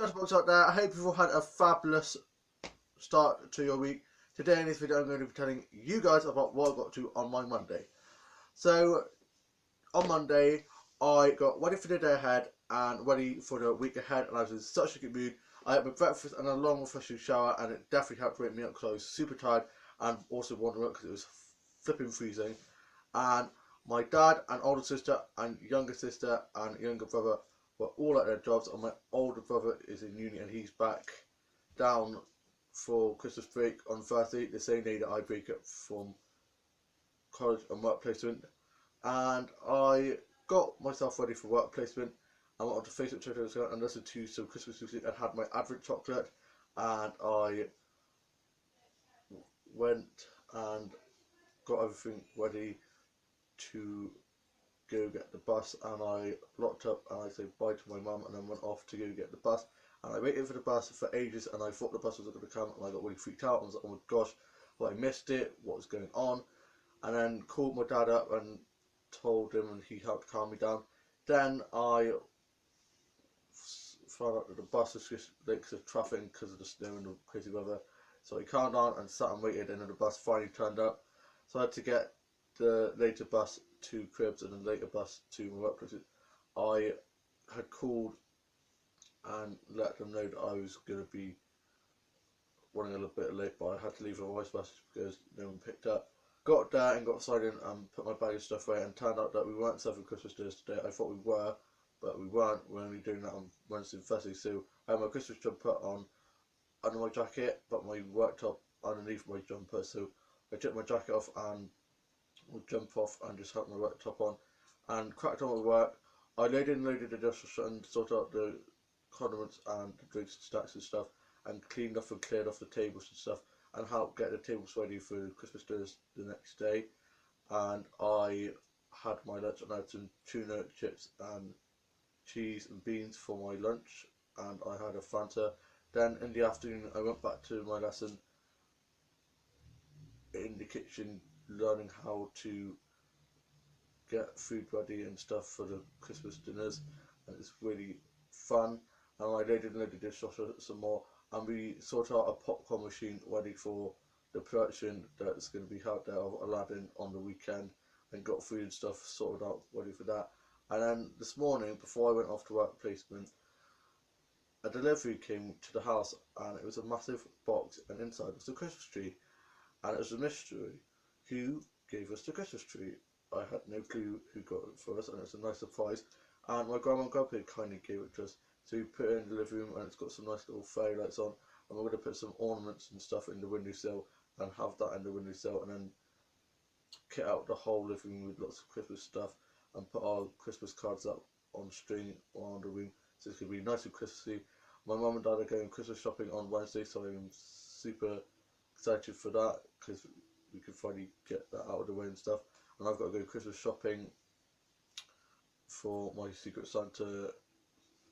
Just folks out there, I hope you've all had a fabulous start to your week. Today in this video I'm going to be telling you guys about what I got to on my Monday. So on Monday I got ready for the day ahead and ready for the week ahead, and I was in such a good mood. I had my breakfast and a long refreshing shower, and it definitely helped wake me up because I was super tired and also wandering because it was flipping freezing. And my dad and older sister and younger sister and younger brother were all at their jobs, and my older brother is in uni and he's back down for Christmas break on Thursday, the same day that I break up from college and work placement. And I got myself ready for work placement. I went onto Facebook, Twitter, and listened to some Christmas music and had my Advent chocolate. And I went and got everything ready to go get the bus, and I locked up and I said bye to my mum and then went off to go get the bus. And I waited for the bus for ages and I thought the bus wasn't going to come, and I got really freaked out. I was like, oh my gosh, well, I missed it, what was going on? And then called my dad up and told him, and he helped calm me down. Then I found out that the bus was just late because of traffic, because of the snow and the crazy weather. So I calmed down and sat and waited, and then the bus finally turned up. So I had to get the later bus to Cribs and then later bus to my workplace. I had called and let them know that I was going to be running a little bit late, but I had to leave a voice message because no one picked up. Got there and got signed in and put my bag of stuff away, and turned out that we weren't serving Christmas dinners today. I thought we were, but we weren't. We're only doing that on Wednesday and Thursday. So I had my Christmas jumper on under my jacket, but my work top underneath my jumper. So I took my jacket off and would jump off and just had my work top on and cracked on with work. I loaded and loaded the dishwasher and sorted out the condiments and the drinks and snacks and stuff, and cleaned off and cleared off the tables and stuff, and helped get the tables ready for Christmas dinners the next day. And I had my lunch, and I had some tuna chips and cheese and beans for my lunch, and I had a Fanta. Then in the afternoon I went back to my lesson in the kitchen, learning how to get food ready and stuff for the Christmas dinners, and it's really fun. And I loaded and loaded the dishwasher some more, and we sorted out a popcorn machine ready for the production that's going to be held there of Aladdin on the weekend, and got food and stuff sorted out ready for that. And then this morning, before I went off to work placement, a delivery came to the house, and it was a massive box, and inside was a Christmas tree, and it was a mystery. Who gave us the Christmas tree? I had no clue who got it for us, and it's a nice surprise. And my grandma and grandpa kindly gave it to us. So we put it in the living room, and it's got some nice little fairy lights on. And we're going to put some ornaments and stuff in the windowsill, and have that in the windowsill, and then kit out the whole living room with lots of Christmas stuff, and put our Christmas cards up on string around the room. So it's going to be nice and Christmassy. My mum and dad are going Christmas shopping on Wednesday, so I'm super excited for that because we can finally get that out of the way and stuff. And I've got to go Christmas shopping for my Secret Santa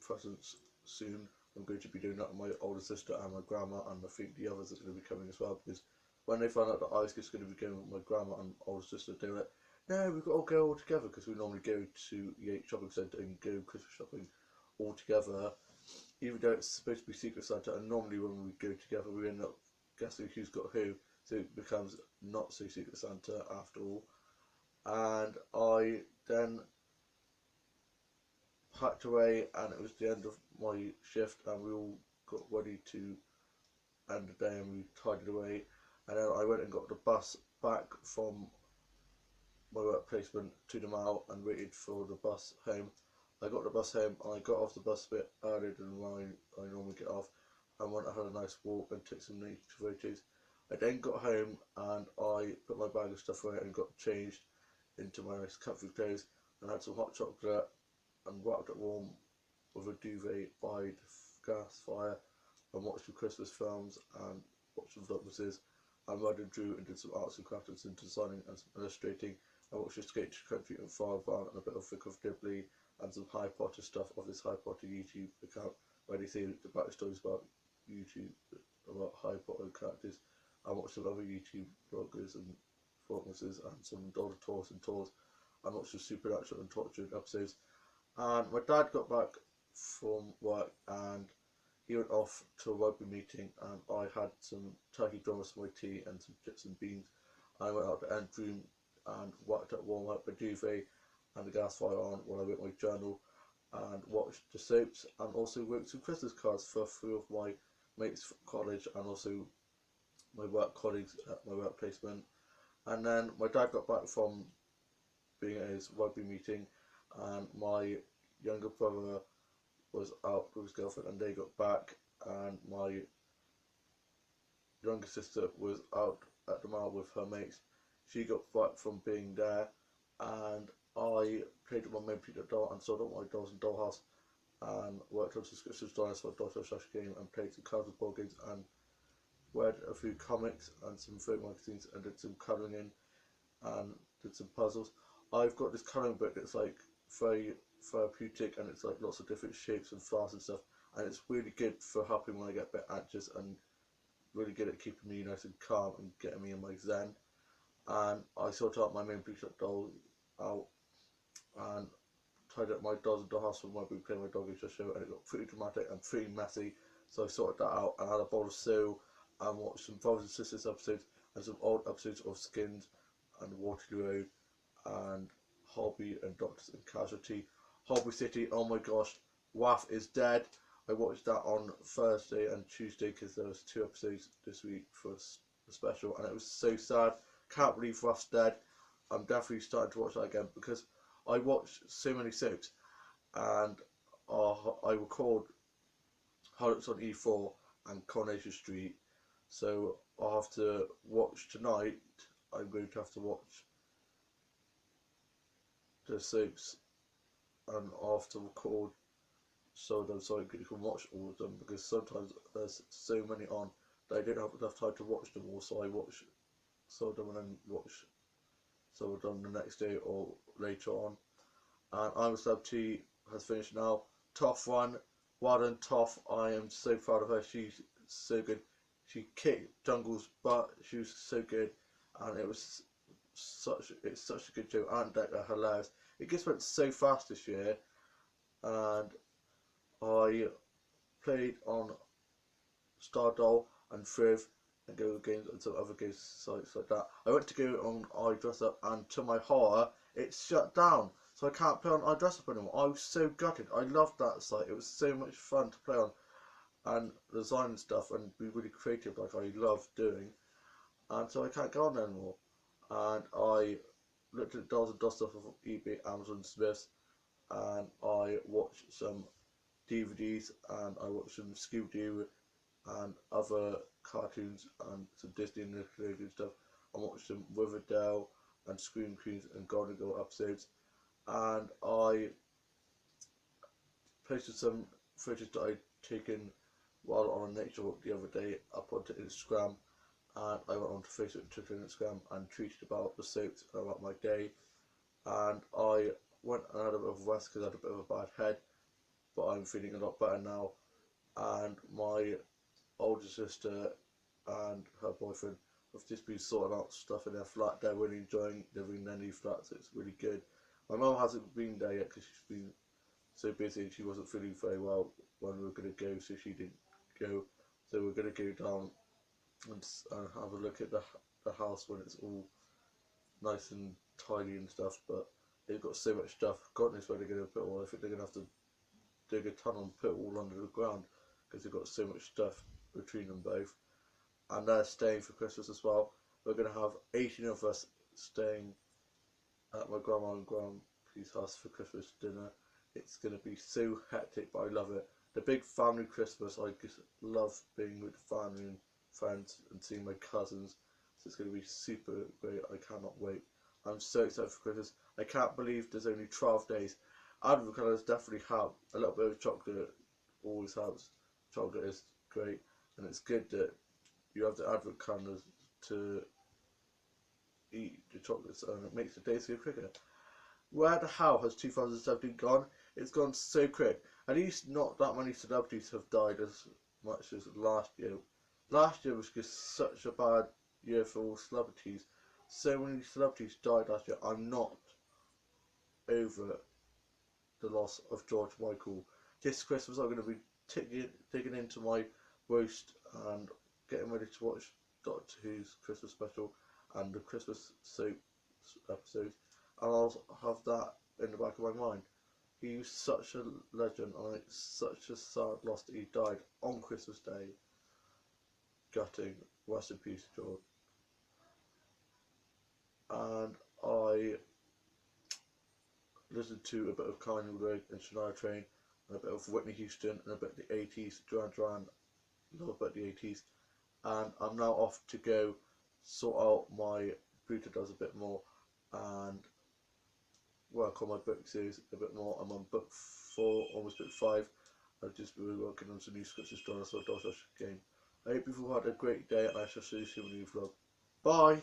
presents soon. I'm going to be doing that with my older sister and my grandma, and I think the others are going to be coming as well, because when they find out that I was just going to be going with my grandma and older sister, they were like, no, we've got to go all together, because we normally go to Yates Shopping Centre and go Christmas shopping all together, even though it's supposed to be Secret Santa, and normally when we go together we end up guessing who's got who, so it becomes not so Secret Santa after all. And I then packed away, and it was the end of my shift, and we all got ready to end the day, and we tidied away. And then I went and got the bus back from my work placement to the mall and waited for the bus home. I got the bus home, and I got off the bus a bit earlier than when I normally get off, and went and had a nice walk and took some nature photos. I then got home and I put my bag of stuff away and got changed into my nice comfy clothes, and had some hot chocolate and wrapped it warm with a duvet by the gas fire, and watched some Christmas films and watched some Vlogmases, and read and drew and did some arts and crafts and some designing and some illustrating. I watched Escape to Country and Far Brown and a bit of Vic of Dibley and some Harry Potter stuff off this Harry Potter YouTube account where they say the backstories about YouTube, about Harry Potter characters. I watched some other YouTube bloggers and Vlogmases and some Dollar Tours and Tours, and watched some Supernatural and Tortured episodes. And my dad got back from work, and he went off to a rugby meeting, and I had some turkey drummers for my tea and some chips and beans. I went out to the end room and worked at warm up a duvet and the gas fire on while I wrote my journal and watched the soaps, and also wrote some Christmas cards for 3 of my mates from college and also my work colleagues at my work placement. And then my dad got back from being at his rugby meeting, and my younger brother was out with his girlfriend and they got back, and my younger sister was out at the mall with her mates. She got back from being there, and I played with my main Peter doll and sold all my dolls in Dollhouse, and worked on subscriptions dinosaur Dr. Slash game, and played some cards and board games, and read a few comics and some folk magazines, and did some colouring in and did some puzzles. I've got this colouring book that's like very therapeutic, and it's like lots of different shapes and flowers and stuff, and it's really good for helping when I get a bit anxious, and really good at keeping me nice and calm and getting me in my zen. And I sorted out my main Bleach doll out and tied up my dolls in the house from my big playing my dog just show, and it got pretty dramatic and pretty messy. So I sorted that out and had a bowl of cereal and watched some Brothers and Sisters episodes and some old episodes of Skins and Waterloo Road and Hobby and Doctors and Casualty. Hobby City, oh my gosh, Waff is dead. I watched that on Thursday and Tuesday because there was 2 episodes this week for a special, and it was so sad. Can't believe Waff's dead. I'm definitely starting to watch that again because I watch so many soaps, and I record Harlots on E4 and Coronation Street, so I'll have to watch tonight. I'm going to have to watch the soaps, and I'll have to record some of them so you can watch all of them, because sometimes there's so many on that I didn't have enough time to watch them all, so I watch some of them and then watch some of them the next day or later on. And I'm a Celebrity has finished now. Toph won. Well done, Toph. I am so proud of her. She's so good. She kicked Jungle's butt. She was so good, and it's such a good show. Ant Decker, hilarious. It just went so fast this year, and I played on Stardoll and Thriv and Go Games and some other game sites like that. I went to go on iDressUp, and to my horror, it's shut down. So I can't play on iDressUp anymore. I was so gutted. I loved that site. It was so much fun to play on and design and stuff and be really creative like I love doing. And so I can't go on there anymore. And I looked at dolls and dust stuff of eBay, Amazon, Smiths, and I watched some DVDs, and I watched some Scooby-Doo and other cartoons and some Disney and Nickelodeon stuff. I watched some Riverdale and Scream Queens and Golden Girl episodes, and I posted some footage that I'd taken while on a nature walk the other day up onto Instagram, and I went on to Facebook, Twitter and Instagram and tweeted about the soaps and about my day, and I went and had a bit of a rest because I had a bit of a bad head, but I'm feeling a lot better now. And my older sister and her boyfriend have just been sorting out stuff in their flat. They're really enjoying living in their new flat, so it's really good. My mum hasn't been there yet because she's been so busy and she wasn't feeling very well when we were going to go, so she didn't go. So we're going to go down and have a look at the house when it's all nice and tidy and stuff, but they've got so much stuff. God knows where they're going to put it all. I think they're going to have to dig a tunnel and put it all under the ground because they've got so much stuff between them both. And they're staying for Christmas as well. We're going to have 18 of us staying at my grandma and grandpa's house for Christmas dinner. It's going to be so hectic, but I love it. The big family Christmas, I just love being with family and friends and seeing my cousins. So it's going to be super great. I cannot wait. I'm so excited for Christmas. I can't believe there's only 12 days. Advent calendars definitely help. A little bit of chocolate always helps. Chocolate is great, and it's good that you have the Advent calendars to eat the chocolates, and it makes the days go quicker. Where the hell has 2017 gone? It's gone so quick. At least not that many celebrities have died as much as last year. Last year was just such a bad year for all celebrities. So many celebrities died last year. I'm not over the loss of George Michael. This Christmas I'm going to be digging into my roast and getting ready to watch Doctor Who's Christmas special and the Christmas soap episodes, and I'll have that in the back of my mind. He was such a legend, and it's such a sad loss that he died on Christmas Day. Gutting. Rest in peace, George. And I listened to a bit of Kylie Minogue and Shania Twain, and a bit of Whitney Houston, and a bit of the 80s, Duran Duran, love about the 80s. And I'm now off to go sort out my Buddha Does a bit more and work on my book series a bit more. I'm on book 4, almost book 5. I've just been working on some new scripts and dinosaur game. I hope you've all had a great day, and I shall see you soon in a new vlog. Bye!